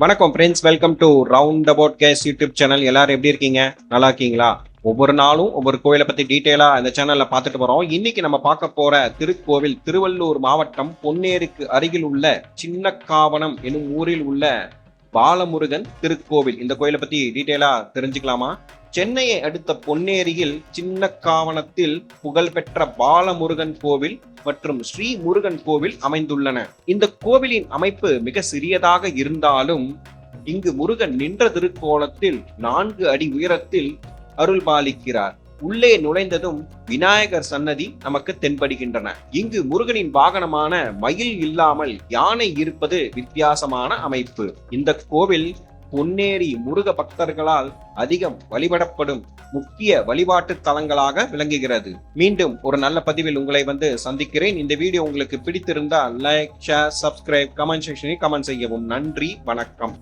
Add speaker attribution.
Speaker 1: வணக்கம் friends, welcome to Round About Cars YouTube channel. எல்லாரும் எப்படி இருக்கீங்க? நல்லா இருக்கீங்களா? ஒவ்வொரு நாளும் ஒவ்வொரு கோயிலை பத்தி டீட்டெயிலா இந்த சேனல்ல பார்த்துட்டு வரோம். இன்னைக்கு நம்ம பார்க்க போற திருக்கோவில் திருவள்ளூர் மாவட்டம் பொன்னேரிக்கு அருகில் உள்ள சின்னக்காவனம் எனும் ஊரில் உள்ள பாலமுருகன் திருக்கோவில். இந்த கோயிலை பத்தி டீட்டெயிலா தெரிஞ்சுக்கலாமா? சென்னையை அடுத்த பொன்னேரியில் சின்னக்காவனத்தில் புகழ்பெற்ற பாலமுருகன் கோவில் மற்றும் ஸ்ரீ முருகன் கோவில் அமைந்துள்ளன. இந்த கோவிலின் அமைப்பு மிக சிறியதாக இருந்தாலும் இங்கு முருகன் நின்ற திருக்கோலத்தில் 4 அடி உயரத்தில் அருள்பாலிக்கிறார். உள்ளே நுழைந்ததும் விநாயகர் சன்னதி நமக்கு தென்படுகின்றன. இங்கு முருகனின் வாகனமான மயில் இல்லாமல் யானை இருப்பது வித்தியாசமான அமைப்பு. இந்த கோவில் பொன்னேரி முருக பக்தர்களால் அதிகம் வழிபடப்படும் முக்கிய வழிபாட்டு தலங்களாக விளங்குகிறது. மீண்டும் ஒரு நல்ல பதிவில் உங்களை சந்திக்கிறேன். இந்த வீடியோ உங்களுக்கு பிடித்திருந்தால் லைக், ஷேர், சப்ஸ்கிரைப், கமெண்ட் செக்ஷனில் கமெண்ட் செய்யவும். நன்றி, வணக்கம்.